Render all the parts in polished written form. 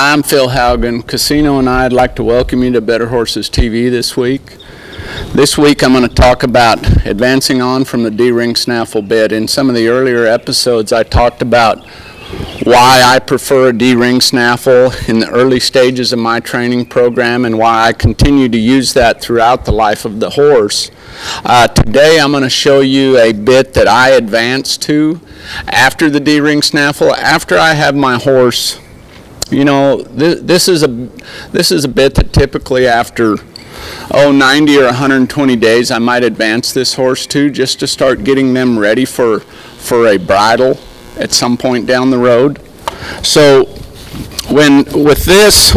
I'm Phil Haugen, Casino, and I'd like to welcome you to Better Horses TV this week. This week I'm going to talk about advancing on from the D-ring snaffle bit. In some of the earlier episodes I talked about why I prefer a D-ring snaffle in the early stages of my training program and why I continue to use that throughout the life of the horse. Today I'm going to show you a bit that I advance to after the D-ring snaffle, after I have my horse. You know, this is a bit that typically after 90 or 120 days I might advance this horse to, just to start getting them ready for a bridle at some point down the road. So with this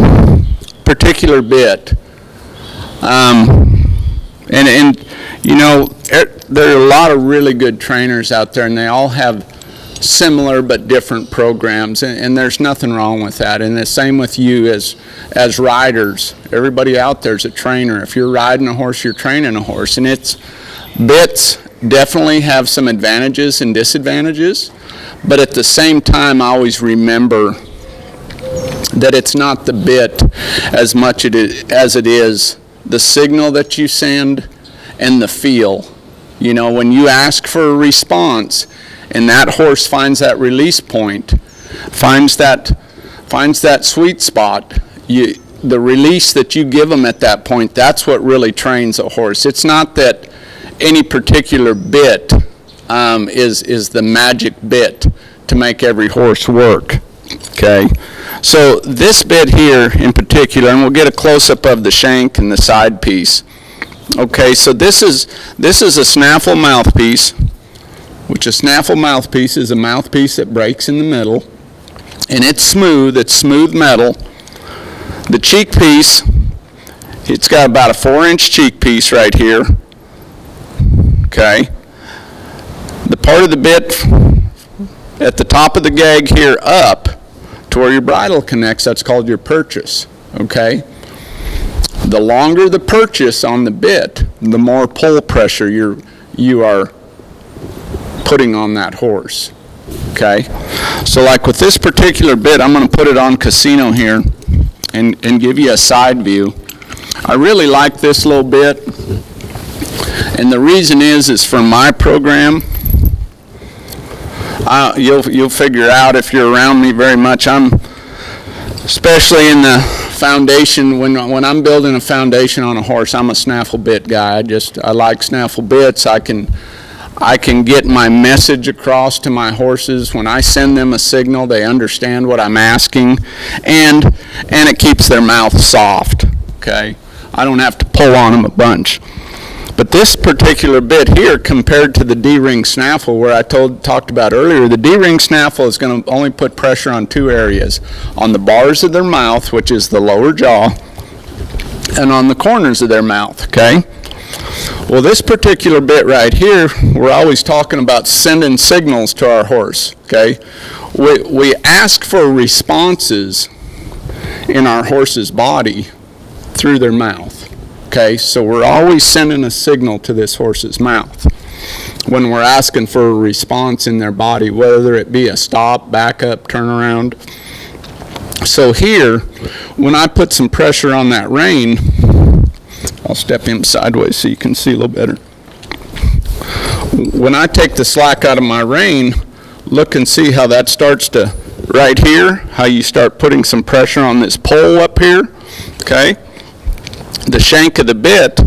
particular bit, and you know, there are a lot of really good trainers out there, and they all have similar but different programs, and there's nothing wrong with that. And the same with you as riders. Everybody out there is a trainer. If you're riding a horse, you're training a horse, and bits definitely have some advantages and disadvantages, but at the same time I always remember that it's not the bit as much as it is the signal that you send and the feel. You know, when you ask for a response and that horse finds that release point, finds that sweet spot, the release that you give them at that point, that's what really trains a horse. It's not that any particular bit is the magic bit to make every horse work. Okay, so this bit here in particular, and we'll get a close-up of the shank and the side piece. Okay, so this is a snaffle mouthpiece, which a snaffle mouthpiece is a mouthpiece that breaks in the middle, and it's smooth metal. The cheek piece, it's got about a 4-inch cheek piece right here. Okay, the part of the bit at the top of the gag here up to where your bridle connects, that's called your purchase. Okay, the longer the purchase on the bit, the more pull pressure you are putting on that horse. Okay, so like with this particular bit, I'm going to put it on Casino here and give you a side view. I really like this little bit, and the reason is from my program. You'll figure out if you're around me very much. I'm especially in the foundation, when I'm building a foundation on a horse, I'm a snaffle bit guy. I like snaffle bits. I can get my message across to my horses. When I send them a signal, they understand what I'm asking, and it keeps their mouth soft. Okay, I don't have to pull on them a bunch. But this particular bit here, compared to the D-ring snaffle, where I talked about earlier, the D-ring snaffle is going to only put pressure on two areas: on the bars of their mouth, which is the lower jaw, and on the corners of their mouth. Okay. Well, this particular bit right here, we're always talking about sending signals to our horse. Okay, we ask for responses in our horse's body through their mouth. Okay, so we're always sending a signal to this horse's mouth when we're asking for a response in their body, whether it be a stop, back up, turn around. So here, when I put some pressure on that rein, I'll step him sideways so you can see a little better. When I take the slack out of my rein, look and see how that starts to, right here, how you start putting some pressure on this pole up here. Okay. The shank of the bit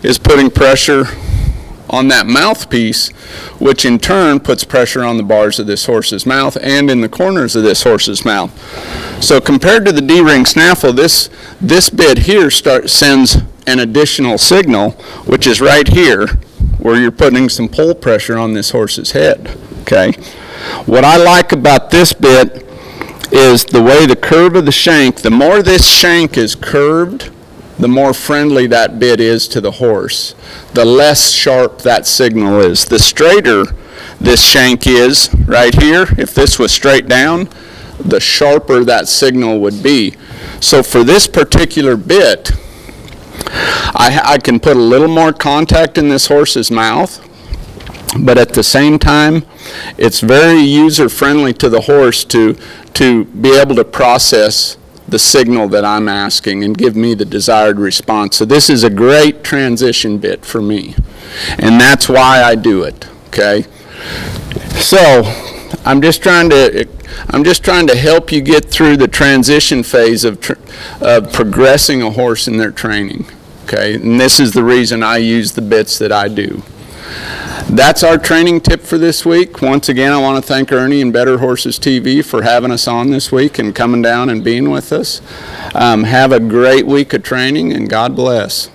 is putting pressure on that mouthpiece, which in turn puts pressure on the bars of this horse's mouth and in the corners of this horse's mouth. So compared to the D-ring snaffle, this bit here sends an additional signal, which is right here, where you're putting some pull pressure on this horse's head. Okay. What I like about this bit is the way the curve of the shank. The more this shank is curved, the more friendly that bit is to the horse, the less sharp that signal is. The straighter this shank is right here, if this was straight down, the sharper that signal would be. So for this particular bit, I can put a little more contact in this horse's mouth, but at the same time, it's very user-friendly to the horse to be able to process the signal that I'm asking and give me the desired response. So this is a great transition bit for me, and that's why I do it, okay? So I'm just trying to help you get through the transition phase of progressing a horse in their training, okay? And this is the reason I use the bits that I do. That's our training tip for this week. Once again, I want to thank Ernie and Better Horses TV for having us on this week and coming down and being with us. Have a great week of training, and God bless.